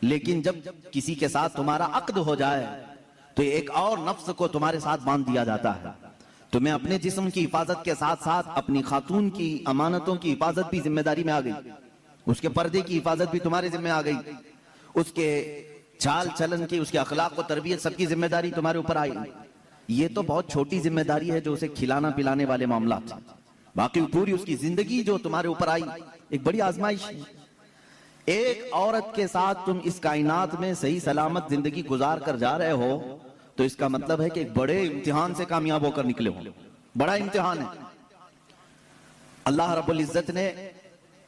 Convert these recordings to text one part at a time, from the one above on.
लेकिन जब किसी के साथ तुम्हारा अक्द हो जाए तो एक और नफ्स को तुम्हारे साथ बांध दिया जाता है। तुम्हें अपने जिस्म की हिफाजत के साथ साथ अपनी खातून की अमानतों की हिफाजत भी जिम्मेदारी में आ गई, उसके पर्दे की हिफाजत भी तुम्हारे जिम्मे आ गई, उसके चाल चलन की, उसके अखलाक को तरबियत सबकी जिम्मेदारी तुम्हारे ऊपर आई। ये तो बहुत छोटी जिम्मेदारी है जो उसे खिलाना पिलाने वाले मामला थे, बाकी पूरी उसकी जिंदगी जो तुम्हारे ऊपर आई एक बड़ी आजमाइश है। एक औरत के साथ तुम इस कायनात में सही सलामत जिंदगी गुजार कर जा रहे हो तो इसका मतलब है कि एक बड़े इम्तिहान से कामयाब होकर निकले हो। बड़ा इम्तिहान है। अल्लाह रब्बुल इज्जत ने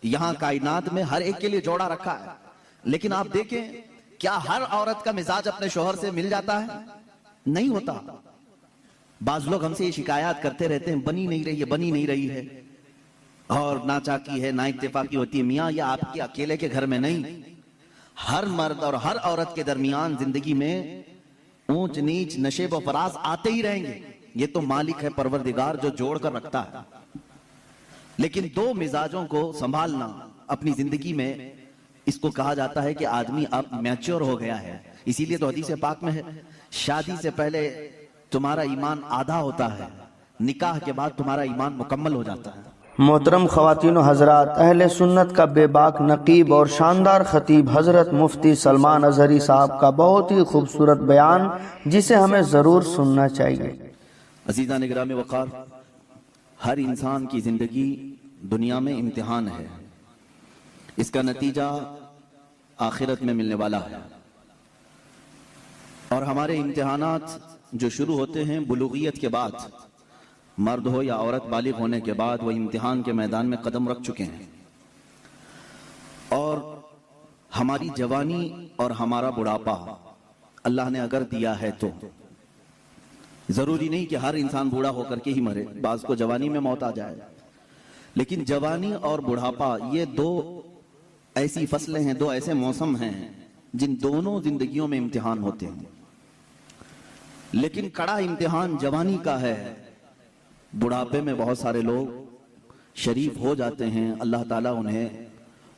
यहां कायनात में हर एक के लिए जोड़ा रखा है, लेकिन आप देखें क्या हर औरत का मिजाज अपने शोहर से मिल जाता है? नहीं होता। बाज लोग हमसे ये शिकायत करते रहते हैं, बनी नहीं रही है, बनी नहीं रही है, और नाचाकी है, ना इत्तेफाकी होती है। मियां ये आपके अकेले के घर में नहीं, हर मर्द और हर औरत के दरमियान जिंदगी में ऊंच नीच नशे व फराज आते ही रहेंगे। ये तो मालिक है परवरदिगार जो जोड़ कर रखता है। लेकिन दो मिजाजों को संभालना अपनी जिंदगी में, इसको कहा जाता है कि आदमी अब मैच्योर हो गया है। इसीलिए तो हदीस पाक में है, शादी से पहले तुम्हारा ईमान आधा होता है, निकाह के बाद तुम्हारा ईमान मुकम्मल हो जाता है। मोहतरम ख़वातीन हज़रात, अहले सुन्नत का बेबाक नकीब और शानदार खतीब हज़रत मुफ्ती सलमान अज़हरी साहब का बहुत ही खूबसूरत बयान, जिसे हमें ज़रूर सुनना चाहिए। अज़ीज़ान निगराम वक़ार, हर इंसान की ज़िंदगी दुनिया में इम्तिहान है। इसका नतीजा आखिरत में मिलने वाला है। और हमारे इम्तिहानात जो शुरू होते हैं बुलूगियत के बाद, मर्द हो या औरत बालिग होने के बाद वो इम्तिहान के मैदान में कदम रख चुके हैं। और हमारी जवानी और हमारा बुढ़ापा अल्लाह ने अगर दिया है तो जरूरी नहीं कि हर इंसान बूढ़ा होकर के ही मरे, बाज को जवानी में मौत आ जाए। लेकिन जवानी और बुढ़ापा ये दो ऐसी फसलें हैं, दो ऐसे मौसम हैं जिन दोनों जिंदगियों में इम्तिहान होते हैं। लेकिन कड़ा इम्तिहान जवानी का है। बुढ़ापे में बहुत सारे लोग शरीफ हो जाते हैं, अल्लाह ताला उन्हें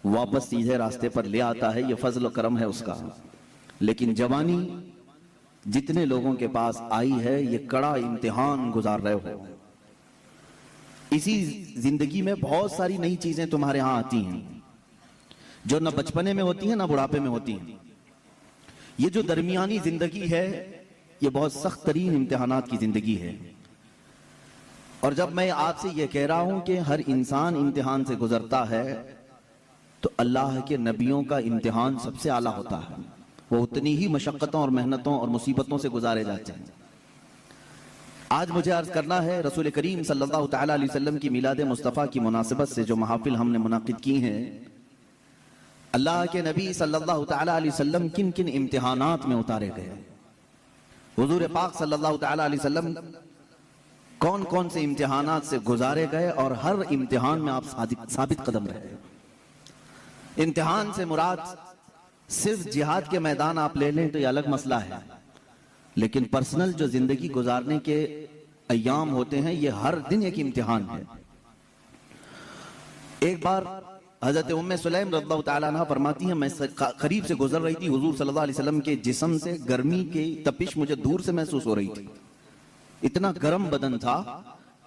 वापस सीधे रास्ते पर ले आता है, ये फजल और करम है उसका। लेकिन जवानी जितने लोगों के पास आई है ये कड़ा इम्तिहान गुजार रहे हो। इसी जिंदगी में बहुत सारी नई चीजें तुम्हारे यहां आती हैं जो ना बचपने में होती हैं ना बुढ़ापे में होती हैं। ये जो दरमियानी जिंदगी है ये बहुत सख्त तरीन इम्तिहानात की जिंदगी है। और जब मैं आपसे ये कह रहा हूं कि हर इंसान इम्तिहान से गुजरता है तो अल्लाह के नबियों का इम्तिहान सबसे आला होता है। वो उतनी ही मशक्कतों और मेहनतों और मुसीबतों से गुजारे जाते हैं। आज मुझे अर्ज करना है, रसूल करीम सल्लल्लाहु तआला अलैहि वसल्लम की मिलाद मुस्तफ़ा की मुनासिबत से जो महफिल हमने मुनाकिद की हैं, अल्लाह के नबी सल्लल्लाहु तआला अलैहि वसल्लम किन किन इम्तिहानात में उतारे गए, हुजूर पाक सल्लल्लाहु तआला अलैहि वसल्लम कौन कौन से इम्तिहानात से गुजारे गए और हर इम्तिहान में आप साबित कदम रहे। इम्तिहान से मुराद सिर्फ जिहाद के मैदान आप ले लें तो यह अलग मसला है, लेकिन पर्सनल जो जिंदगी गुजारने के अय्याम होते हैं ये हर दिन एक इम्तिहान है। एक बार हजरत उम्मे सुलैम रज़ियल्लाहु तआला अन्हा फरमाती हैं, मैं करीब से गुजर रही थी, हुजूर सल्लल्लाहु अलैहि वसल्लम के जिस्म से गर्मी की तपिश मुझे दूर से महसूस हो रही थी। इतना गर्म बदन था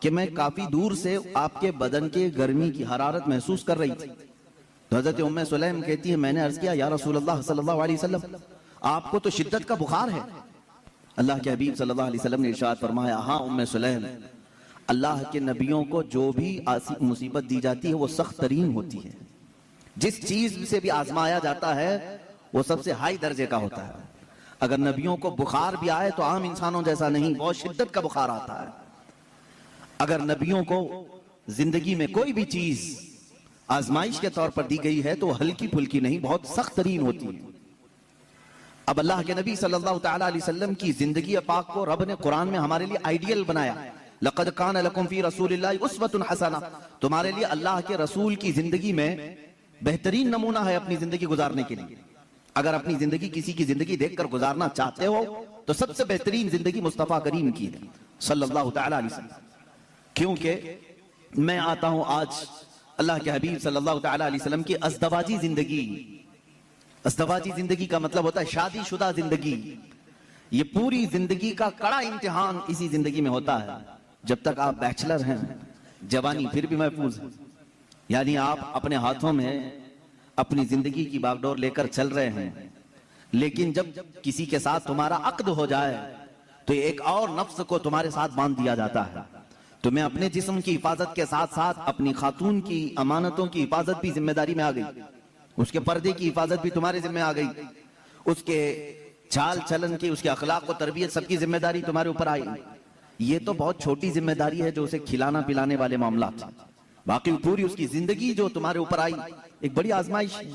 कि मैं काफी दूर से आपके बदन के गर्मी की हरारत महसूस कर रही थी। तो हजरत उम्मे सुलैम कहती है, मैंने अर्ज किया, या रसूलल्लाह सल्लल्लाहु अलैहि वसल्लम, आपको तो शिद्दत का बुखार है। अल्लाह के हबीब सल्लल्लाहु अलैहि वसल्लम ने इरशाद फरमाया, हाँ उम्मे सुलैम, अल्लाह के नबियों को जो भी मुसीबत दी जाती है वो सख्त तरीन होती है। जिस चीज से भी आजमाया जाता है वो सबसे हाई दर्जे का होता है। अगर नबियों को बुखार भी आए तो आम इंसानों जैसा नहीं, बहुत शिद्दत का बुखार आता है। अगर नबियों को जिंदगी में कोई भी चीज आजमाइश के तौर पर दी गई है तो हल्की फुल्की नहीं, बहुत सख्त तरीन होती है। अब अल्लाह के नबी सल्लल्लाहु तआला अलैहि वसल्लम की जिंदगी पाक को रब ने कुरान में हमारे लिए आइडियल बनाया। लक़द कान लकुम फी रसूलिल्लाहि उस्वतुन हसना, तुम्हारे लिए अल्लाह के रसूल की जिंदगी में बेहतरीन नमूना है अपनी जिंदगी गुजारने के लिए। अगर अपनी जिंदगी किसी की जिंदगी देखकर गुजारना चाहते हो तो सबसे बेहतरीन जिंदगी मुस्तफा करीम की है सल्लल्लाहु तआला अलैहि वसल्लम। क्योंकि मैं आता हूं आज अल्लाह के हबीब सल्लल्लाहु तआला अलैहि वसल्लम की अज़दवाजी जिंदगी अज़दवाजी जिंदगी का मतलब होता है शादीशुदा जिंदगी। ये पूरी जिंदगी का कड़ा इम्तिहान इसी जिंदगी में होता है। जब तक आप बैचलर हैं, जवानी फिर भी महफूज है, यानी आप अपने हाथों में अपनी जिंदगी की बागडोर लेकर चल रहे हैं। लेकिन जब किसी के साथ तुम्हारा अक्द हो जाए तो एक और नफ्स को तुम्हारे साथ बांध दिया जाता है। तुम्हें अपने जिस्म की हिफाजत के साथ साथ अपनी खातून की अमानतों की हिफाजत भी जिम्मेदारी में आ गई, उसके पर्दे की हिफाजत भी तुम्हारे जिम्मे आ गई, उसके चाल चलन की, उसके अखलाक और तरबियत सबकी जिम्मेदारी तुम्हारे ऊपर आई। ये तो बहुत छोटी जिम्मेदारी है जो उसे खिलाना पिलाने वाले मामला थे। बाकी पूरी उसकी जिंदगी जो तुम्हारे ऊपर आई एक बड़ी आजमाइश है।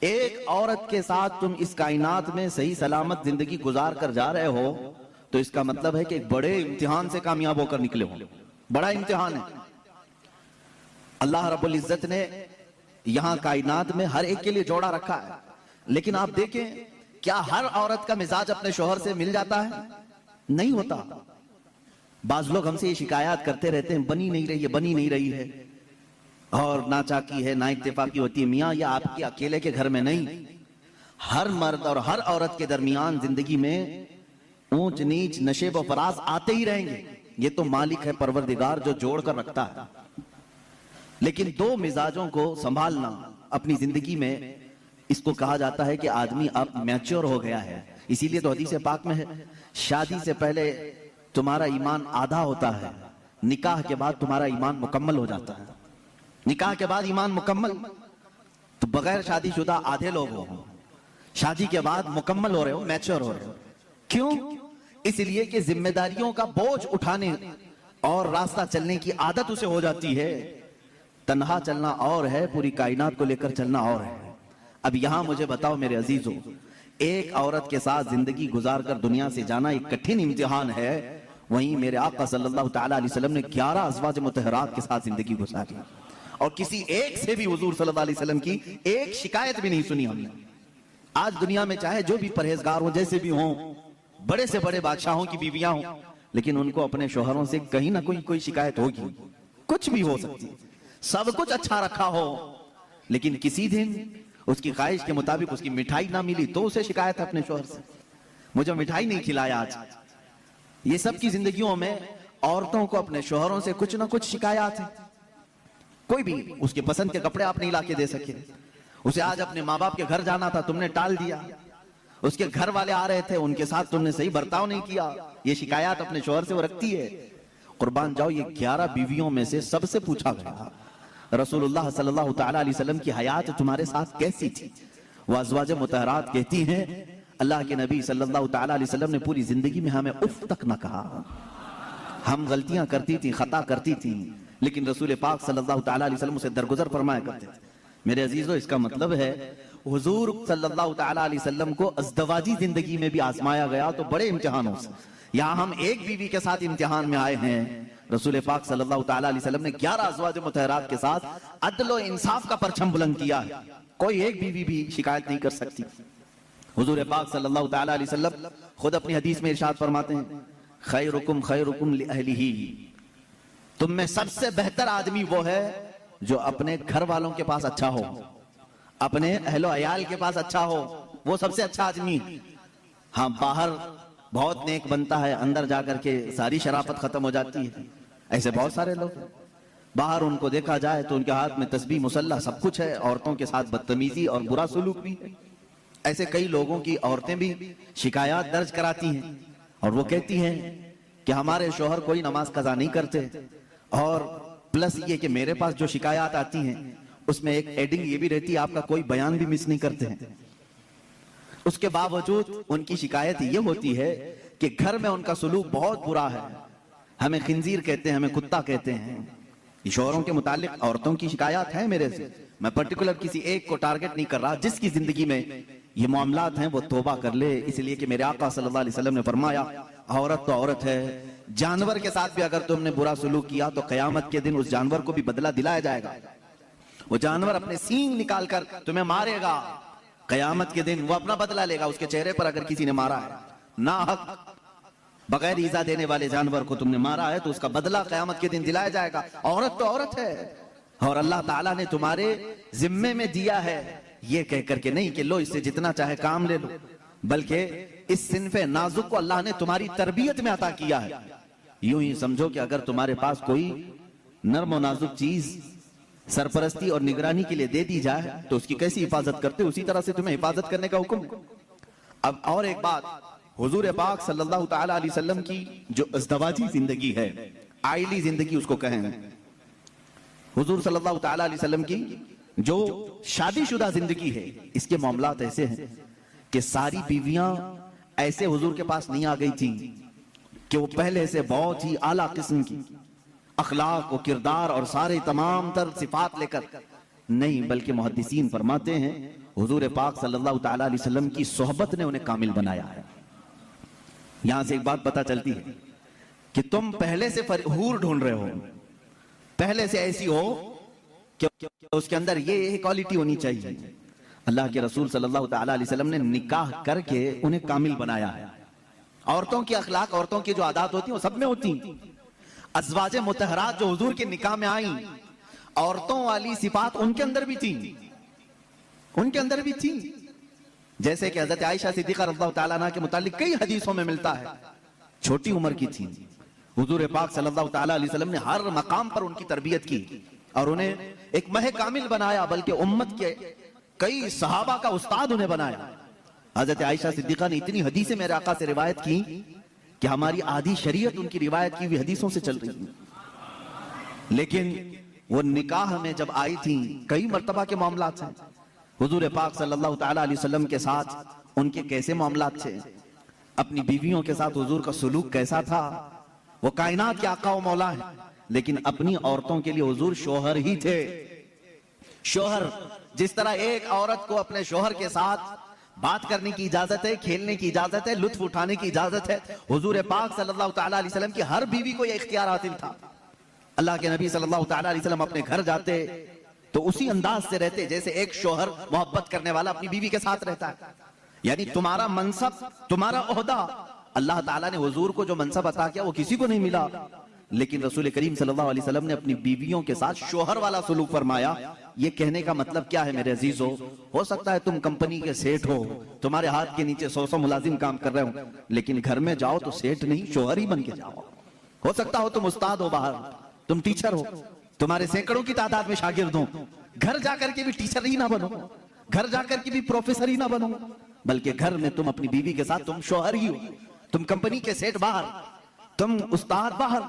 एक औरत के साथ तुम इस कायनात में सही सलामत जिंदगी गुजार कर जा रहे हो तो इसका मतलब है कि एक बड़े इम्तिहान से कामयाब होकर निकले हो। बड़ा इम्तिहान है। अल्लाह रब्बुल इज्जत ने यहां कायनात में हर एक के लिए जोड़ा रखा है, लेकिन आप देखें क्या हर औरत का मिजाज अपने शोहर से मिल जाता है? नहीं होता। बाज लोग हमसे ये शिकायत करते रहते हैं, बनी नहीं रही है, बनी नहीं रही है, और ना चाकी है ना इत्तेफाकी होती है। मियां या आपके अकेले के घर में नहीं, हर मर्द और हर औरत के दरमियान जिंदगी में ऊंच नीच नशेब और फराज आते ही रहेंगे। ये तो मालिक है परवरदिगार जो जोड़ कर रखता है। लेकिन दो मिजाजों को संभालना अपनी जिंदगी में, इसको कहा जाता है कि आदमी अब मैच्योर हो गया है। इसीलिए तो हदीस पाक में है, शादी से पहले तुम्हारा ईमान आधा होता है, निकाह के बाद तुम्हारा ईमान मुकम्मल हो जाता है। निकाह के बाद ईमान मुकम्मल, तो बगैर शादीशुदा आधे लोग हो, शादी के बाद मुकम्मल हो रहे हो, मैच्योर हो रहे हो। क्यों? इसलिए कि जिम्मेदारियों का बोझ उठाने और रास्ता चलने की आदत उसे हो जाती है। तन्हा चलना और है, पूरी कायनात को लेकर चलना और है। अब यहां मुझे बताओ मेरे अजीजों, एक औरत के साथ जिंदगी गुजार कर दुनिया से जाना एक कठिन इम्तिहान है। वहीं मेरे आका सल्लल्लाहु तआला अलैहि वसल्लम ने 11 अज़वाज मुतहरात के साथ जिंदगी गुजारी और किसी एक से भी हुजूर सल्लल्लाहु अलैहि वसल्लम की एक शिकायत भी नहीं सुनी हमने। आज दुनिया में चाहे जो भी परहेजगार हो, जैसे भी हों, बड़े से बड़े बादशाहों की बीवियां हों, लेकिन उनको अपने शोहरों से कहीं ना कोई शिकायत होगी, कुछ भी हो सकती है। सब कुछ अच्छा रखा हो, लेकिन किसी दिन उसकी ख्वाहिश के मुताबिक उसकी मिठाई ना मिली तो उसे शिकायत है अपने शोहर से, मुझे मिठाई नहीं खिलाया आज। ये सब की जिंदगियों में औरतों को अपने शोहरों से कुछ ना कुछ शिकायत है। कोई भी उसके पसंद के कपड़े आप नहीं लाके दे सके, उसे आज अपने माँ बाप के घर जाना था, तुमने टाल दिया, उसके घर वाले आ रहे थे, उनके साथ तुमने सही बर्ताव नहीं किया, ये शिकायत अपने शोहर से वो रखती है। कुर्बान जाओ, ये 11 बीवियों में से सबसे पूछा गया, रसूलुल्लाह सल्लल्लाहु तआला अलैहि वसल्लम की हयात तुम्हारे साथ कैसी थी? वो अज़वाज मुतहरात कहती हैं, अल्लाह के नबी सल्लल्लाहु तआला अलैहि वसल्लम ने पूरी जिंदगी में हमें उफ तक न कहा। हम गलतियां करती थी, खता करती थी, लेकिन रसूल पाक सल्लल्लाहु तआला अलैहि वसल्लम उसे दरगुजर फरमाया करते थे। मेरे अजीजों, इसका मतलब है हुजूर सल्लल्लाहु तआला अलैहि वसल्लम को अज़दवाजी जिंदगी में भी आजमाया गया तो बड़े इम्तिहानों से। यहाँ हम एक बीवी के साथ इम्तिहान में आए हैं, रसूल पाक सल्लल्लाहु तआला अलैहि वसल्लम ने 11 अज़वाज मुतहरात के साथ अदल और इंसाफ का परचम बुलंद किया है। कोई एक बीवी भी शिकायत नहीं कर सकती। हुजूर पाक सल्लल्लाहु तआला अलैहि वसल्लम खुद अपनी हदीस में इरशाद फरमाते हैं, खैरुकुम लिअहलिही, तुम में सबसे बेहतर आदमी वो है जो अपने घर वालों के पास अच्छा हो, अपने अहलो अयाल के पास अच्छा हो, वो सबसे अच्छा आदमी। हाँ, बाहर बहुत नेक बनता है, अंदर जाकर के सारी शराफत खत्म हो जाती है। ऐसे बहुत सारे लोग बाहर उनको देखा जाए तो उनके हाथ में तस्बीह मुसल्ला सब कुछ है, औरतों के साथ बदतमीजी और बुरा सलूक भी है। ऐसे कई लोगों की औरतें भी शिकायत दर्ज कराती हैं और वो कहती हैं कि हमारे शोहर कोई नमाज कज़ा नहीं करते, और प्लस ये कि मेरे पास जो शिकायत आती हैं उसमें एक एडिंग ये भी रहती है, आपका कोई बयान भी मिस नहीं करते हैं। उसके बावजूद उनकी शिकायत ये होती है कि घर में उनका सलूक बहुत बुरा है, हमें खिंजीर कहते हैं, हमें कुत्ता कहते हैं। शोहरों के मुतालिक औरतों की शिकायत है मेरे से, मैं पर्टिकुलर किसी एक को टारगेट नहीं कर रहा। जिसकी जिंदगी में ये मामलात हैं वो तौबा कर ले, इसलिए कि मेरे आका सल्लल्लाहु अलैहि वसल्लम ने फरमाया, औरत तो औरत है, जानवर के साथ भी अगर तुमने बुरा सलूक किया तो कयामत के दिन उस जानवर को भी बदला दिलाया जाएगा। वो जानवर अपने सींग निकाल कर तुम्हें मारेगा, कयामत के दिन वो अपना बदला लेगा। उसके चेहरे पर अगर किसी ने मारा है ना हक, बगैर ईजा देने वाले जानवर को तुमने मारा है तो उसका बदला कयामत के दिन दिलाया जाएगा। औरत तो औरत है और अल्लाह ताला ने तुम्हारे जिम्मे में दिया है ये कह करके नहीं कि लो इससे जितना चाहे काम ले लो, बल्कि इस सिन्फे नाजुक को अल्लाह ने तुम्हारी तरबियत में अता किया है। यूं ही समझो कि अगर तुम्हारे पास कोई नर्म और नाजुक चीज सरपरस्ती और निगरानी के लिए दे दी जाए तो उसकी कैसी हिफाजत करते, उसी तरह से तुम्हें हिफाजत करने का हुक्म। अब और एक बात, हुजूर पाक सल्लल्लाहु तआला अलैहि वसल्लम की जो अज़दवाजी जिंदगी है, आइली जिंदगी उसको कहें, हुजूर सल्लल्लाहु तआला अलैहि वसल्लम की जो शादीशुदा जिंदगी है, इसके मामलात ऐसे हैं कि सारी बीवियां ऐसे हुजूर के पास नहीं आ गई थी कि वो पहले से बहुत ही आला किस्म की अखलाक और किरदार और सारे तमाम तर सिफात लेकर नहीं, बल्कि मुहद्दिसीन फरमाते हैं हुजूर पाक सल्लल्लाहु तआला अलैहि वसल्लम की सोहबत ने उन्हें कामिल बनाया है। यहां से एक बात पता चलती है कि तुम पहले से हूर ढूंढ रहे हो, पहले से ऐसी हो कि उसके अंदर ये क्वालिटी होनी चाहिए। अल्लाह के रसूल सल्लल्लाहु तआला अलैहि वसल्लम ने निकाह करके उन्हें कामिल बनाया है। औरतों की अखलाक, औरतों की जो आदत होती है वो सब में होती। अज़वाजे मुतहरात जो हुजूर के निकाह में आई, औरतों वाली सिफात उनके अंदर भी थी, उनके अंदर भी थी। जैसे कि हजरत आयशा सिद्दीक़ा रज़ियल्लाहु तआला अन्हा के मुतालिक कई हदीसों में मिलता है, छोटी उम्र की थी। हुजूर पाक सल्लल्लाहु तआला अलैहि वसल्लम ने हर मकाम पर उनकी तरबियत की और उन्हें एक मह कामिल बनाया, बल्कि उम्मत के कई सहाबा का उस्ताद उन्हें बनाया। हजरत आयशा सिद्दीक़ा ने इतनी हदीसें मेरे आका से रिवायत की कि हमारी आधी शरीयत उनकी रिवायत की हुई हदीसों से चल रही है। लेकिन वो निकाह में जब आई थी, कई मर्तबा के मामलात हैं हुजूर पाक सल्लल्लाहु तआला अलैहि वसल्लम के साथ उनके कैसे मामलात थे, अपनी बीवियों के साथ हुजूर का सुलूक कैसा था। वो कायनात के आका व मौला है, लेकिन अपनी औरतों के लिए हुजूर शोहर ही थे। शोहर, जिस तरह एक औरत को अपने शोहर के साथ बात करने की इजाजत है, खेलने की इजाजत है, लुत्फ उठाने की इजाजत है, हुजूर पाक सल्लल्लाहु तआला अलैहि वसल्लम की हर बीवी को यह इख्तियार हासिल था। अल्लाह के नबी सल्लल्लाहु तआला अलैहि वसल्लम अपने घर जाते तो उसी अंदाज से रहते जैसे एक शोहर मोहब्बत करने वाला अपनी बीवी के साथ रहता है। यानी तुम्हारा मनसब, तुम्हारा ओहदा, अल्लाह ताला ने हुजूर को जो मनसब अता किया वो किसी को नहीं मिला, लेकिन रसूल करीम सल्लल्लाहु अलैहि वसल्लम ने अपनी बीवियों के साथ शोहर वाला सलूक फरमाया। ये कहने का मतलब क्या है मेरे अजीजों, हो सकता है तुम कंपनी के सेठ हो, तुम्हारे हाथ के नीचे 100 मुलाजिम काम कर रहे हो, लेकिन घर में जाओ तो सेठ नहीं शोहर ही बन के जाओ। हो सकता हो तुम उस्ताद हो, बाहर तुम टीचर हो, तुम्हारे सैकड़ों की तादाद में शागिर्द हो, घर जाकर के भी टीचर ही ना बनो, घर जाकर के भी प्रोफेसर ही ना बनो, बल्कि घर में तुम अपनी बीवी के साथ तुम शोहर ही हो। तुम कंपनी के सेठ बाहर, तुम उस्ताद बाहर,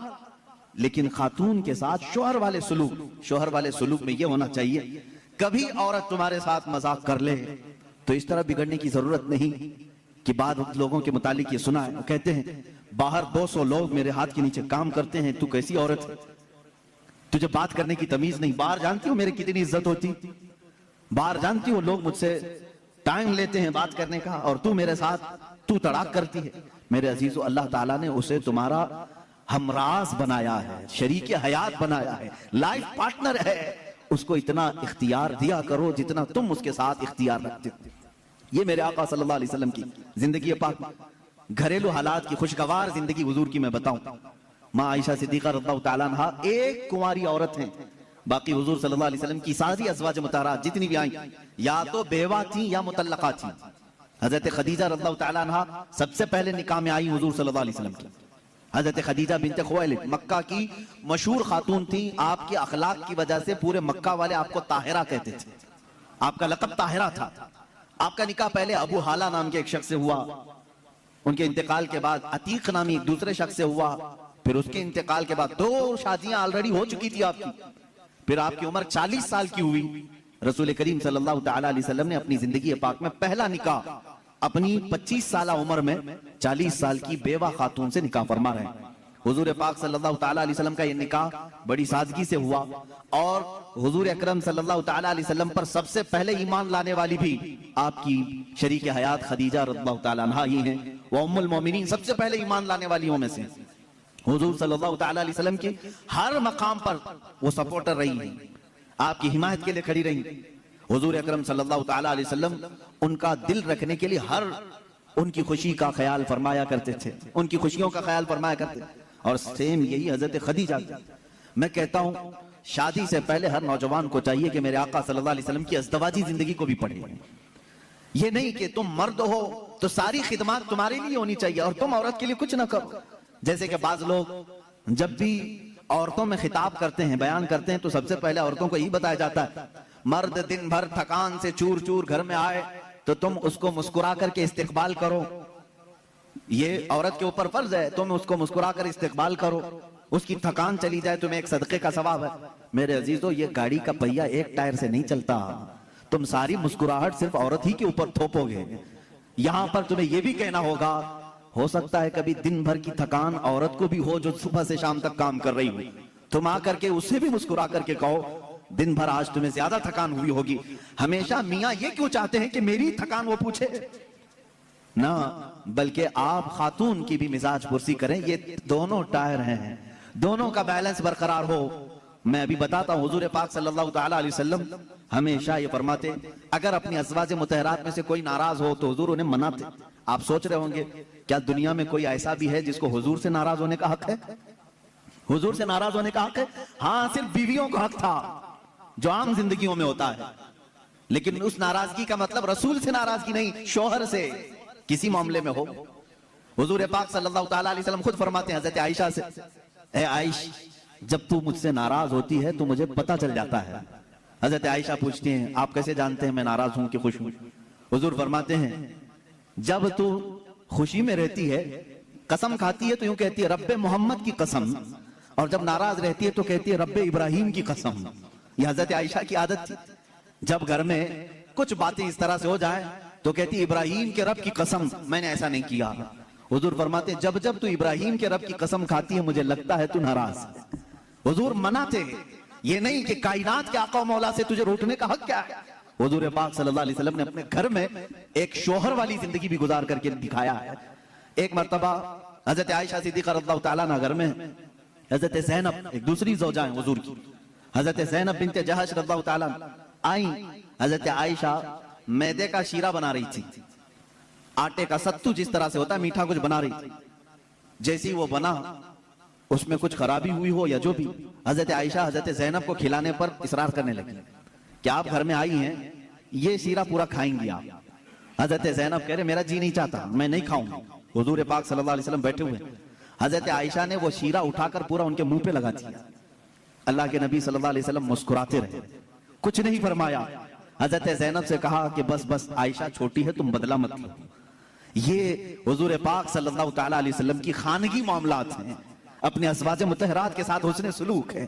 लेकिन खातून के साथ शोहर वाले सुलूक, शोहर वाले सुलूक में यह होना चाहिए कभी औरत तुम्हारे साथ मजाक कर ले तो इस तरह बिगड़ने की जरूरत नहीं कि बाद लोगों के मुतालिक ये सुना है, वो कहते हैं बाहर 200 लोग मेरे हाथ के नीचे काम करते हैं, तू कैसी औरत है, तुझे बात करने की तमीज नहीं। बाहर जानती हो मेरी कितनी इज्जत होती, बाहर जानती हो लोग मुझसे टाइम लेते हैं बात करने का, और तू मेरे साथ तू तड़ाक करती है। मेरे अजीजों, अल्लाह ताला ने उसे तुम्हारा हमराज बनाया है, शरीक हयात बनाया है, लाइफ पार्टनर है, उसको इतना इख्तियार दिया करो जितना तुम उसके साथ इख्तियार रखते हो। ये मेरे आका सल्लल्लाहु अलैहि वसल्लम की जिंदगी पाक, घरेलू हालात की खुशगवार जिंदगी हुजूर की मैं बताऊं। माँ आयशा सिद्दीक़ा रज़ियल्लाहु ताला अन्हा एक कुंवारी औरत हैं, बाकी हुजूर सल्लल्लाहु अलैहि वसल्लम की सारी अज़वाज मुताहरात जितनी भी आई या तो बेवा थी या मुतल्लका थी। हजरत खदीजा रज़ियल्लाहु ताला अन्हा सबसे पहले निकाह में आई हुजूर सल्लल्लाहु अलैहि वसल्लम की। हजरत खदीजा बिन्त खुवैलिद मक्का की मशहूर खातून थी, आपके अखलाक की वजह से पूरे मक्का वाले आपको ताहिरा कहते थे, आपका लक़ब ताहिरा था। आपका निकाह पहले अबू हाला नाम के एक शख्स से हुआ, उनके इंतकाल के बाद अतीक नामी एक दूसरे शख्स से हुआ, फिर उसके इंतकाल के बाद 2 शादियां ऑलरेडी हो चुकी थी आपकी, फिर आपकी उम्र 40 साल की हुई। रसूल करीम सल्लल्लाहु तआला अलैहि वसल्लम ने अपनी जिंदगी पाक में पहला निकाह अपनी 25 साल उम्र में 40 साल की बेवा खातून से निकाह फरमा रहे हैं। हुजूर पाक सल्लल्लाहु तआला अलैहि वसल्लम का यह निकाह बड़ी सादगी से हुआ, और हुजूर अकरम सल्लल्लाहु तआला अलैहि वसल्लम पर सबसे पहले ईमान लाने वाली भी आपकी शरीक हयात खदीजा रज़ियल्लाहु तआला अन्हा ही हैं। वो उम्मुल मोमिनीन सबसे पहले ईमान लाने वालियों में से। हुजूर सल्लल्लाहु तआला अलैहि वसल्लम की हर मकाम पर वो सपोर्टर रही हैं, आपकी हिमायत के लिए खड़ी रही। हुजूर अकरम सल्लल्लाहु तआला अलैहि वसल्लम उनका दिल रखने के लिए हर उनकी खुशी का ख्याल फरमाया करते थे, उनकी खुशियों का ख्याल फरमाया करते। और सेम यही हजरत खदीजा। मैं कहता हूं शादी से पहले हर नौजवान को चाहिए कि मेरे आका सल्लल्लाहु अलैहि वसल्लम की अज़दवाजी जिंदगी को भी पढ़े। ये नहीं कि तुम मर्द हो तो सारी खिदमत तुम्हारे लिए होनी चाहिए और तुम औरत के लिए कुछ ना करो। जैसे कि बाज लोग जब भी औरतों में खिताब करते हैं, बयान करते हैं, तो सबसे पहले औरतों को यही बताया जाता है, मर्द दिन भर थकान से चूर चूर घर में आए तो तुम उसको मुस्कुरा करके इस्तेकबाल करो। ये औरत के ऊपर फर्ज है, तुम उसको मुस्कुरा कर इस्तेकबाल करो। उसकी थकान चली जाए तुम्हें एक सदके का सवाब है। मेरे अजीजों, ये गाड़ी का पहिया एक टायर से नहीं चलता। तुम सारी मुस्कुराहट सिर्फ औरत ही के ऊपर थोपोगे। यहां पर तुम्हें यह भी कहना होगा, हो सकता है कभी दिन भर की थकान औरत को भी हो जो सुबह से शाम तक काम कर रही हो, तुम आकर के उससे भी मुस्कुरा करके कहो दिन भर आज तुम्हें ज्यादा थकान हुई होगी। हमेशा मियां ये क्यों चाहते हैं कि मेरी थकान वो पूछे ना, बल्कि आप खातून की भी मिजाज पुरसी करें। ये दोनों टायर हैं, दोनों का बैलेंस बरकरार हो। मैं अभी बताता हूं, हुजूर पाक सल्लल्लाहु ताला अलैहि वसल्लम हमेशा ये फरमाते, अगर अपनी अज़वाज मुतहरात में से कोई नाराज हो तो हुजूर उन्हें मनाते। आप सोच रहे होंगे क्या दुनिया में कोई ऐसा भी है जिसको हुजूर से नाराज होने का हक है? हुजूर से नाराज होने का हक है? हाँ, सिर्फ बीवियों का हक था जो आम जिंदगियों में होता है, लेकिन उस नाराजगी का मतलब रसूल से नाराजगी नहीं, शौहर से किसी मामले में हो। हुजूर पाक सल्लल्लाहु ताला अलैहि वसल्लम खुद फरमाते हैं हजरत आयशा से, ए आयश, जब तू मुझसे नाराज होती है तो मुझे पता चल जाता है। हजरत आयशा पूछती हैं, आप कैसे जानते हैं मैं नाराज हूं कि खुश हूं? हुजूर फरमाते हैं, जब तू खुशी में रहती है, कसम खाती है तो यूं कहती है रब्बे मोहम्मद की कसम, और जब नाराज रहती है तो कहती है रब्बे इब्राहिम की कसम। यह हजरत आयशा की आदत थी, जब घर में कुछ बातें इस तरह से हो जाए तो कहती इब्राहिम के रब की कसम, मैंने ऐसा नहीं किया। हुजूर फरमाते हैं, जब जब तू इब्राहिम के रब की कसम खाती है मुझे लगता है तू नाराज है। हुजूर मनाते, ये नहीं कि कायनात के आका मौला से तुझे रूठने का हक क्या है। हुजूर पाक सल्लल्लाहु अलैहि वसल्लम ने अपने घर में एक शौहर वाली जिंदगी भी गुजार करके दिखाया है। एक मर्तबा हजरत आयशा सिद्दीक़ा रज़ियल्लाहु ताला अन्हा घर में, हजरत ज़ैनब एक दूसरी ज़ौजा है हुजूर की, हजरत ज़ैनब बिन्त जहश रज़ियल्लाहु ताला आई। हजरत आयशा मैदे का शीरा बना रही थी, आटे का सत्तू जिस तरह से होता है मीठा कुछ बना रही थी। जैसी वो बना उसमें कुछ खराबी हुई हो या जो भी, हजरत आयशा हजरत ज़ैनब को खिलाने पर इसरार करने लगी कि आप घर में आई हैं, ये शीरा पूरा खाएंगी आप। हजरत ज़ैनब कह रहे मेरा जी नहीं चाहता, मैं नहीं खाऊंगा। हुजूर पाक सल्लल्लाहु अलैहि वसल्लम बैठे हुए, हजरत आयशा ने वो शीरा उठाकर पूरा उनके मुंह पे लगा दिया। अल्लाह के नबी सल्लल्लाहु अलैहि वसल्लम मुस्कुराते रहे, कुछ नहीं फरमाया। हजरत ज़ैनब से कहा कि बस बस आयशा छोटी है, तुम बदला मत लो। ये हुजूर पाक सल्लल्लाहु ताला अलैहि वसल्लम की खानगी मामलात हैं, अपने अज़वाज मुतहरात के साथ हुस्न सलूक है।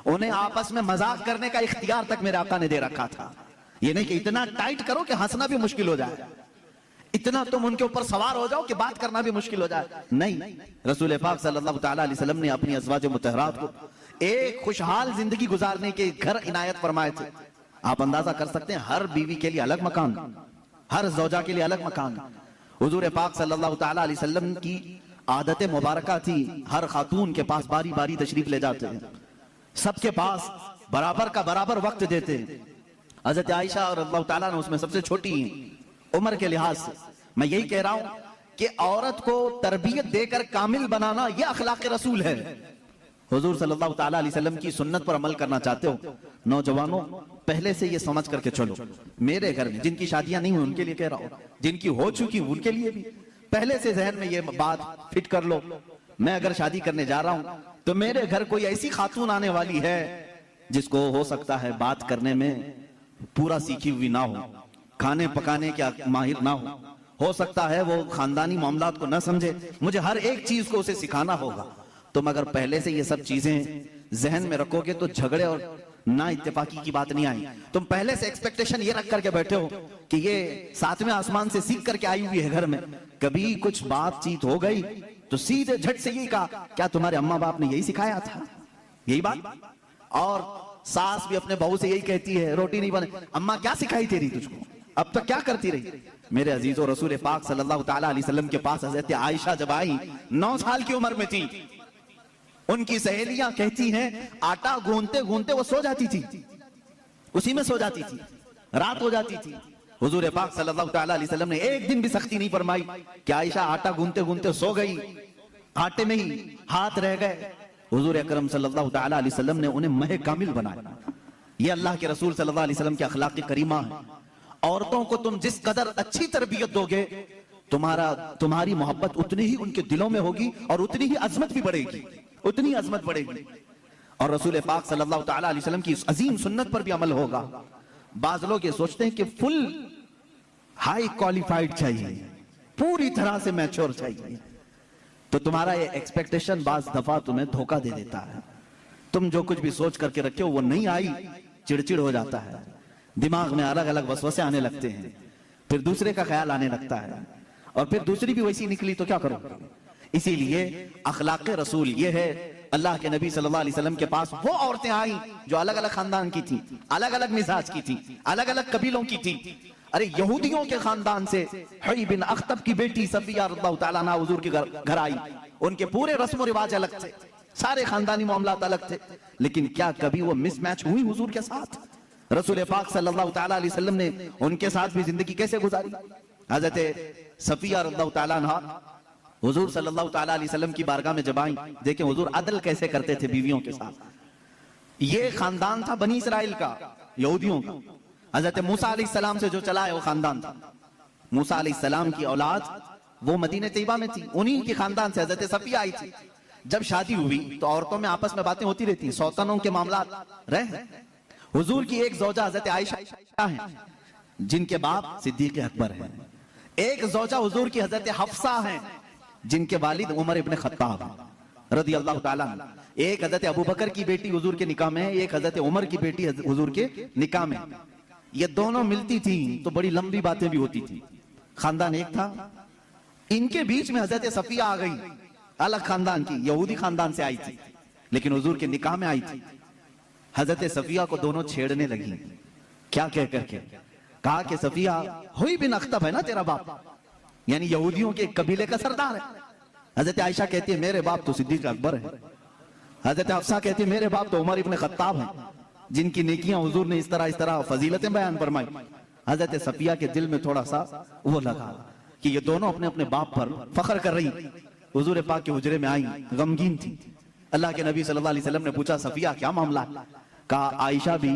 उन्हें आपस में मजाक करने का इख्तियार तक मेरे आका ने दे रखा था। ये नहीं कि इतना टाइट करो कि हंसना भी मुश्किल हो जाए, इतना तुम उनके ऊपर सवार हो जाओ कि बात करना भी मुश्किल हो जाए। नहीं, रसूल पाक सल्लल्लाहु ताला अलैहि वसल्लम ने अपनी अज़वाज मुतहरात को एक खुशहाल जिंदगी गुजारने के घर इनायत फरमाए थे। आप अंदाजा कर सकते हैं, हर बीवी के लिए अलग मकान, हर ज़ौजा के लिए अलग मकान। हुजूर पाक सल्लल्लाहु ताला अलैहि वसल्लम की आदत मुबारका थी, हर खातून के पास बारी बारी तशरीफ ले जाते हैं, सबके पास बराबर का बराबर वक्त देते हैं। हजरत आयशा और अल्लाह ताला ने उसमें सबसे छोटी हैं उम्र के लिहाज से। मैं यही कह रहा हूं कि औरत को तरबियत देकर कामिल बनाना यह अखलाक रसूल है। हुजूर सल्लल्लाहु ताला अलैहि वसल्लम की सुन्नत पर अमल करना चाहते हो नौजवानों, पहले से ये समझ करके चलो। मेरे घर में जिनकी शादियां नहीं हुई उनके लिए कह रहा हूं, जिनकी हो चुकी उनके लिए भी पहले से जहन में ये बात फिट कर लो। मैं अगर शादी करने जा रहा हूं तो मेरे घर कोई ऐसी खातून आने वाली है जिसको हो सकता है बात करने में पूरा सीखी हुई ना हो, खाने पकाने के माहिर ना हो सकता है वो खानदानी मामलात को ना समझे, मुझे हर एक चीज को उसे सिखाना होगा। तुम अगर पहले से ये सब चीजें जहन में रखोगे तो झगड़े और ना इत्तेफाकी की बात नहीं आई। तुम पहले से एक्सपेक्टेशन ये रख करके बैठे हो कि ये सातवें आसमान से सीख करके आई हुई है घर में, कभी कुछ बातचीत हो गई तो सीधे झट से यही कहा क्या तुम्हारे अम्मा बाप ने यही सिखाया था, यही बात। और सास भी अपने बहू से यही कहती है रोटी नहीं बने, अम्मा क्या सिखाई तेरी तुझको, अब तक क्या करती रही। मेरे अजीजों, रसूल पाक सल्लल्लाहु ताला अलैहि वसल्लम के पास हजरत आयशा जब आई 9 साल की उम्र में थी, उनकी सहेलियां कहती हैं आटा गूंथते गूंथते वो सो जाती थी, उसी में सो जाती थी, रात हो जाती थी। हुजूर पाक सल्लल्लाहु ताला अलैहि वसल्लम ने एक दिन भी सख्ती नहीं फरमाई कि आयशा आटा गूंथते गूंथते सो गई, आटे में ही हाथ रह गए, हुजूर अकरम सल्लल्लाहु ताला अलैहि वसल्लम ने उन्हें मह कामिल बनाया। ये अल्लाह के रसूल सल्लल्लाहु अलैहि वसल्लम के अखलाक करीमा है। औरतों को तुम जिस कदर अच्छी तरबियत दोगे, तुम्हारी मोहब्बत उतनी ही उनके दिलों में होगी और उतनी ही अजमत भी बढ़ेगी, उतनी अजमत बढ़ेगी। और रसूल पाक सल्लल्लाहु ताला अलैहि वसल्लम की इस अजीम सुन्नत पर भी अमल होगा। बाज लोग ये सोचते हैं कि फुल हाई क्वालिफाइड चाहिए, पूरी तरह से मैच्योर चाहिए, तो तुम्हारा ये एक्सपेक्टेशन बाज दफा तुम्हें धोखा दे देता है। तुम जो कुछ भी सोच करके रखे हो वो नहीं आई, चिड़चिड़ हो जाता है, दिमाग में अलग अलग वसवसे आने लगते हैं, फिर दूसरे का ख्याल आने लगता है, और फिर दूसरी भी वैसी निकली तो क्या करोगे। इसीलिए अखलाक रसूल ये है। अल्लाह के नबी सल्लल्लाहु अलैहि वसल्लम के पास वो औरतें आई जो अलग अलग खानदान की थी, अलग अलग मिजाज की थी, अलग अलग कबीलों की थी। अरे यहूदियों के खानदान से हुई बिन अख्तब की बेटी सफिया रज़ियल्लाहु ताला अन्हा हुजूर के घर आई। उनके पूरे रस्म रिवाज अलग थे, सारे खानदानी मामलात अलग थे, लेकिन क्या कभी वो मिसमैच हुई हुजूर के साथ? रसूल पाक सल्लल्लाहु ताला अलैहि वसल्लम ने उनके साथ भी जिंदगी कैसे गुजारी? हजरत सफिया रज़ियल्लाहु ताला अन्हा हुजूर सल्लल्लाहु ताला अलैहि वसल्लम की बारगाह में जब आई, देखें हुजूर अदल कैसे करते थे बीवियों के साथ। ये खानदान था बनी इस्राइल का, यहूदियों का। हजरत मूसा अलैहिस्सलाम से जो चला है वो खानदान था। मूसा अलैहिस्सलाम की औलाद वो मदीने तैयबा में थी, उन्हीं के खानदान से हजरत सफिया आई थी। जब शादी हुई तो औरतों में आपस में बातें होती रहती, सौतनों के मामलात रहे। हुजूर की एक ज़ौजा हजरत आयशा है जिनके बाप सिद्दीक़ अकबर हैं। एक ज़ौजा हुजूर की हजरत हफ्सा है जिनके वालिद उमर इब्न खत्ताब रज़ी अल्लाह ताला अन्हु। एक हजरत अबू बकर की बेटी हुजूर के निकाह में है, एक हजरत उमर की बेटी हुजूर के निकाह में। ये दोनों मिलती थी तो बड़ी लंबी बातें भी होती थी। खानदान एक था, इनके बीच में हजरत सफिया आ गई, अलग खानदान की, यहूदी खानदान से आई थी, लेकिन हुजूर के निकाह में आई थी। हजरत सफिया को दोनों छेड़ने लगी। क्या कह करके कहा कि सफिया हुई बिन अख्तब है ना तेरा बाप, यानी यहूदियों के कबीले का सरदार है। हजरत आयशा कहती है मेरे बाप तो सिद्दीक अकबर है। हजरत हफ्सा कहती है मेरे बाप तो उमर इब्न खत्ताब है, जिनकी नेकियां हुजूर ने इस तरह फजीलतें बयान फरमाई। हजरत सफिया के दिल में थोड़ा सा वो लगा कि ये दोनों अपने अपने बाप पर फख्र कर रही। हुजूर पाक के हुजरे में आई, गमगीन थी। अल्लाह के नबी सल्लल्लाहु अलैहि वसल्लम ने पूछा सफिया क्या मामला? कहा आयशा भी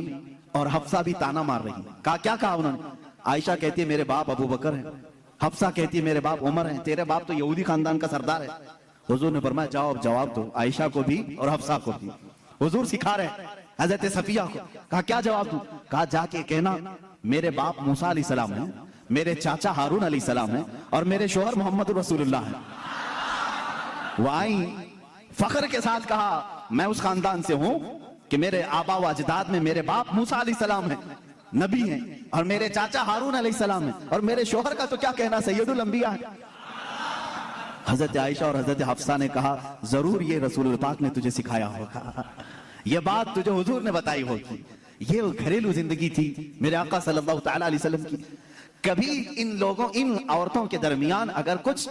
और हफ्सा भी ताना मार रही। कहा क्या कहा उन्होंने? आयशा कहती है मेरे बाप अबू बकर है, हफ्सा कहती है मेरे बाप उमर है, तेरे बाप तो यहूदी खानदान का सरदार है। हुजूर ने फरमाया जाओ अब जवाब दो, आयशा को भी और हफ्सा को भी। हुजूर सिखा रहे हजरत सफिया को। कहा क्या जवाब दूं? कहा जाके कहना मेरे बाप मूसा अलैहिस्सलाम है, मेरे चाचा हारून अलैहिस्सलाम है और मेरे शोहर मोहम्मद रसूलुल्लाह है। वो आई फख्र के साथ कहा मैं उस खानदान से हूं कि मेरे आबा व अजदाद में मेरे बाप मूसा अलैहिस्सलाम है, नबी हैं, और मेरे चाचा हारून अलैहिस्सलाम है, और मेरे शोहर का तो क्या कहना सैयदुल अंबिया है। हजरत आयशा और हजरत हफ्सा ने कहा जरूर ये रसूल पाक ने तुझे सिखाया होगा, ये बात तुझे हुजूर ने बताई होगी। ये घरेलू जिंदगी थी मेरे आका सल्लल्लाहु ताला अलैहि वसल्लम की। कभी इन लोगों इन औरतों के दरमियान अगर कुछ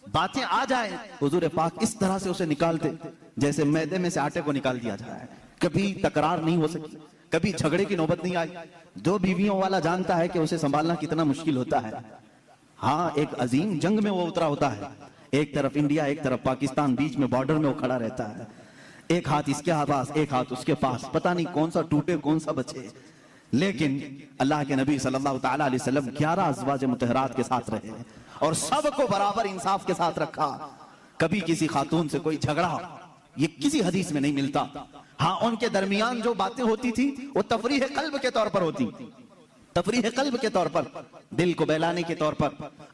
बातें आ जाए, हुजूर पाक इस तरह से उसे निकालते जैसे मैदे में से आटे को निकाल दिया जाए। कभी तकरार नहीं हो सकी, कभी झगड़े की नौबत नहीं आई। दो बीवियों वाला जानता है कि उसे संभालना कितना मुश्किल होता है। हाँ, एक अजीम जंग में वो उतरा होता है, एक तरफ इंडिया एक तरफ पाकिस्तान, बीच में बॉर्डर में वो खड़ा रहता है। एक हाथ इसके पास एक हाथ उसके पास, पता नहीं कौन सा टूटे कौन सा बचे। लेकिन अल्लाह के नबी सल्लल्लाहु ताला अलैहि वसल्लम 11 अज़वाज मुतहरात के साथ रहे और सबको बराबर इंसाफ के साथ रखा। कभी किसी खातून से कोई झगड़ा, ये किसी हदीस में नहीं मिलता। हाँ, उनके दरमियान जो बातें होती थी वो तफरीह कल्ब के तौर पर होती, तफरीह कल्ब के तौर पर, दिल को बहलाने के तौर पर।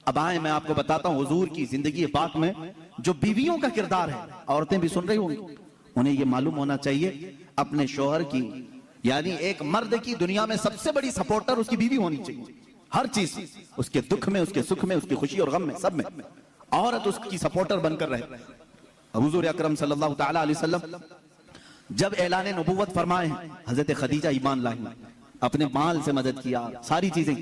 अब आए मैं आपको बताता हूँ हुजूर की जिंदगी पाक में जो बीवियों का किरदार है। औरतें भी सुन रही होंगी, उन्हें ये मालूम होना चाहिए अपने शोहर की, यानी एक मर्द की दुनिया में सबसे बड़ी सपोर्टर उसकी बीवी होनी चाहिए। हर चीज, उसके दुख में, उसके सुख में, उसकी खुशी और गम में, सब में औरत उसकी सपोर्टर बनकर रहे। हुजूर अकरम सल्लल्लाहु ताला अलैहि वसल्लम जब ऐलान नबुव्वत फरमाए, हजरत खदीजा ईमान लाई, अपने माल से मदद किया, सारी चीजें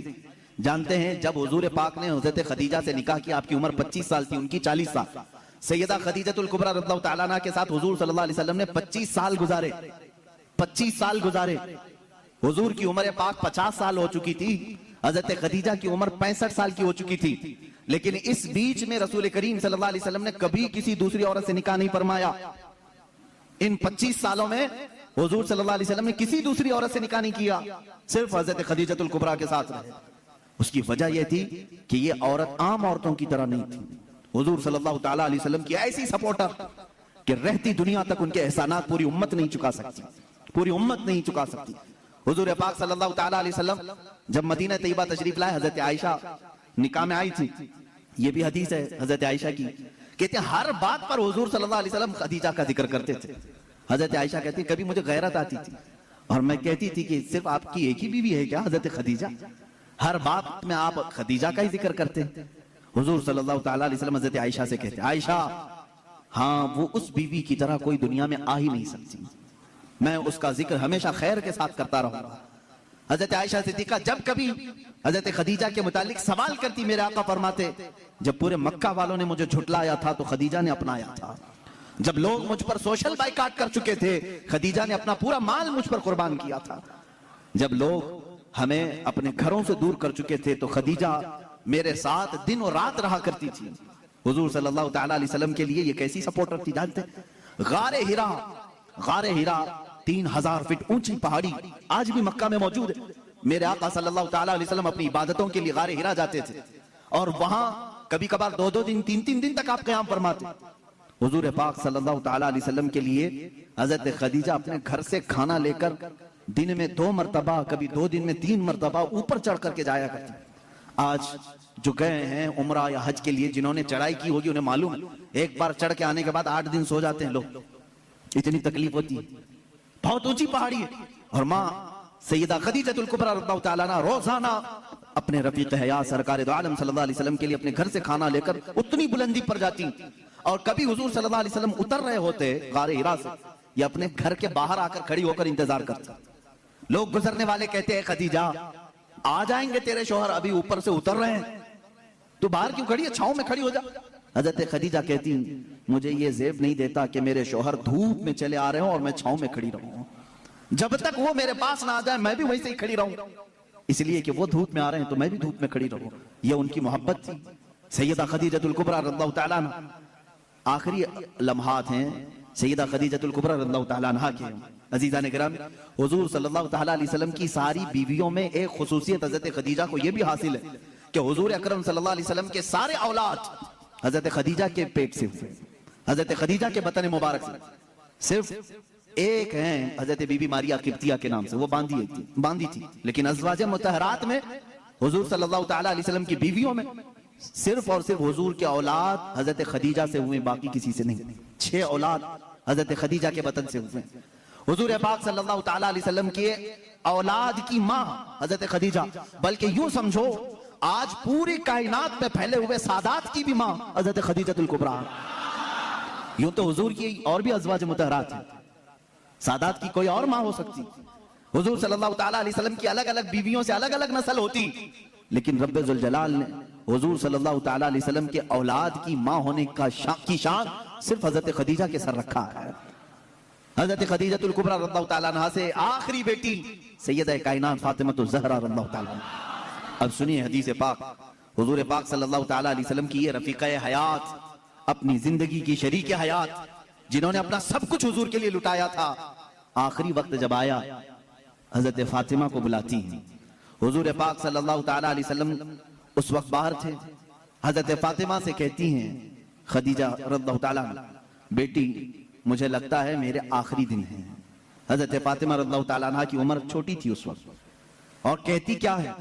जानते हैं। जब हुजूर पाक ने हजरत खदीजा से निकाह किया, आपकी उम्र 25 साल थी, उनकी 40 साल। सैयदा खदीजतुल कुबरा रज़ियल्लाहु ताला अन्हा के साथ हुजूर सल्लल्लाहु अलैहि वसल्लम ने 25 साल गुजारे, 25 साल गुजारे। हुजूर की उम्र पाक 50 साल हो चुकी थी, हजरत खदीजा की उम्र 65 साल की हो चुकी थी। लेकिन इस बीच में रसूल करीम सल्लल्लाहु अलैहि वसल्लम ने कभी किसी दूसरी औरत से निकाह नहीं फरमाया। इन 25 सालों में हुजूर सल्लल्लाहु अलैहि वसल्लम ने किसी दूसरी औरत से निकाह नहीं किया, सिर्फ हजरत खदीजतुल कुबरा के साथ रहे। उसकी वजह यह थी कि ये औरत आम औरतों की तरह नहीं थी। हुजूर सल्लल्लाहु ताला अलैहि वसल्लम की ऐसी सपोर्टर कि रहती दुनिया तक उनके एहसानात पूरी उम्मत नहीं चुका सकती, पूरी उम्मत नहीं चुका सकती। हुजूर पाक सल्लल्लाहु ताला अलैहि वसल्लम जब मदीना तैयबा तशरीफ लाए, हजरत आयशा निकाह में आई थी। ये भी हदीस है हजरत आयशा की, कहते हैं हर बात पर हुजूर सल्लल्लाहु अलैहि वसल्लम खदीजा का जिक्र करते थे। हजरत आयशा कहती कभी मुझे गैरत आती थी और मैं कहती थी कि सिर्फ आपकी एक ही बीवी है क्या हजरत खदीजा? हर बात में आप खदीजा का ही जिक्र करते हैं। हुजूर सल्लल्लाहु ताला अलैहि वसल्लम हजरत आयशा से कहते आयशा, हाँ वो उस बीवी की तरह कोई दुनिया में आ ही नहीं सकती, मैं उसका जिक्र हमेशा खैर के साथ करता रहूंगा। हजरत आयशा सिद्दीका जब कभी हजरत खदीजा के मुतालिक सवाल करती, मेरे आका फरमाते जब पूरे मक्का वालों ने मुझे झुटलाया था तो खदीजा ने अपनाया था। जब लोग मुझ पर सोशल बाइकाट कर चुके थे, खदीजा ने अपना पूरा माल मुझ पर कुर्बान किया था। जब लोग हमें अपने घरों से दूर कर चुके थे तो खदीजा मेरे साथ दिन और रात रहा करती थी। हुजूर सल्लल्लाहु ताला अलैहि वसल्लम के लिए ये कैसी सपोर्टर थी जानते? गारे हिरा 3000 फीट ऊंची पहाड़ी आज भी मक्का में मौजूद है। मेरे आका सल्लल्लाहु ताला अलैहि वसल्लम अपनी इबादतों के लिए गारे हिरा जाते थे और वहां कभी कभार 2-2 दिन 3-3 दिन तक आप क़याम फरमाते। हुजूर पाक सल्लल्लाहु ताला अलैहि वसल्लम के लिए हजरत खदीजा अपने घर से खाना लेकर दिन में 2 मरतबा, कभी 2 दिन में 3 मरतबा ऊपर चढ़ करके जाया करती। आज जो गए हैं उम्रा या हज के लिए, जिन्होंने चढ़ाई की होगी उन्हें मालूम, एक बार चढ़ के आने के बाद 8 दिन सो जाते हैं लोग, इतनी तकलीफ होती है। बहुत ऊंची पहाड़ी है और माँ सैयदा खदीजतुल कुबरा रज़ियल्लाहु ताला अन्हा रोजाना अपने रफीक हयात सरकार दो आलम सल्लल्लाहु अलैहि वसल्लम के लिए अपने घर से खाना लेकर उतनी बुलंदी पर जाती। और कभी हुजूर सल्लल्लाहु अलैहि वसल्लम उतर रहे होते गारे हिरा से, या अपने घर के बाहर आकर खड़ी होकर इंतजार करते। लोग गुजरने वाले कहते हैं खदीजा आ जाएंगे तेरे शौहर, अभी ऊपर से उतर रहे हैं, तू बाहर क्यों खड़ी है, छांव में खड़ी हो जा। हजरत खदीजा कहती मुझे ये ज़ेब नहीं देता कि मेरे शौहर धूप में चले आ रहे हो और मैं छांव में खड़ी रहूं, जब तक वो मेरे पास ना आ जाए मैं भी वहीं से ही खड़ी रहूं, इसलिए कि वो धूप में आ रहे हैं तो मैं भी धूप में खड़ी रहूं। ये उनकी मोहब्बत थी। सैयदा खदीजतुल कुबरा रज़ियल्लाहु ताला अन्हा, आखिरी लम्हात हैं सैयदा खदीजतुल कुबरा रज़ियल्लाहु ताला अन्हा के। अजीज़ान गिरामी, हुजूर सल्लल्लाहु ताला अलैहि वसल्लम की सारी बीवियों में एक खुसूसियत हजरत खदीजा को यह भी हासिल है कि हुजूर अकरम सल्लल्लाहु अलैहि वसल्लम के सारे औलाद हजरत खदीजा के पेट से हुए, हजरत खदीजा के बतन मुबारक से। सिर्फ एक हैं हजरत बीबी मारिया किब्तिया के नाम से, वो बांदी थी, लेकिन अज़वाज मुतहरात में हुजूर सल्लल्लाहु ताला अलैहि वसल्लम की बीवियों में सिर्फ और सिर्फ हुजूर के औलाद हजरत खदीजा से हुए, बाकी किसी से नहीं। 6 औलाद हजरत खदीजा के बतन से हुए। हुजूर पाक सल्लल्लाहु ताला अलैहि वसल्लम के औलाद की मां हजरत खदीजा, बल्कि यूं समझो आज पूरी कायनात में फैले हुए सादात की भी मां हजरत खदीजतुल कुबरा। यूं तो हुजूर की और भी अज़वाज मुतहरात हैं, सादात की कोई और मां हो सकती, हुजूर सल्लल्लाहु ताला अलैहि वसल्लम की अलग अलग बीवियों से अलग अलग नस्ल होती, लेकिन रब्बे जुल जलाल ने हुजूर सल्लल्लाहु ताला अलैहि वसल्लम के औलाद की मां होने की शान सिर्फ हजरत खदीजा के सर रखा है। हजरत खदीजतुल कुबरा रज़ियल्लाहु ताला अन्हा से आखिरी बेटी सैयदा कायनात फातिमा ज़हरा रज़ियल्लाहु ताला अन्हा। अब सुनिए हदीस पाक, हुजूर पाक सल्लल्लाहु ताला अलैहि वसल्लम की ये रफीक़े हयात, अपनी जिंदगी की शरीक हयात, जिन्होंने अपना सब कुछ हुजूर के लिए लुटाया था, आखिरी वक्त जब आया हजरत फातिमा को बुलाती हैं। हुजूर पाक सल्लल्लाहु ताला अलैहि वसल्लम उस वक्त बाहर थे। हजरत फातिमा से कहती हैं खदीजा रज़ियल्लाहु ताला अन्हा, बेटी मुझे लगता है मेरे आखिरी दिन हैं। हजरत फातिमा रज़ियल्लाहु ताला अन्हा की उम्र छोटी थी उस वक्त, और कहती क्या है,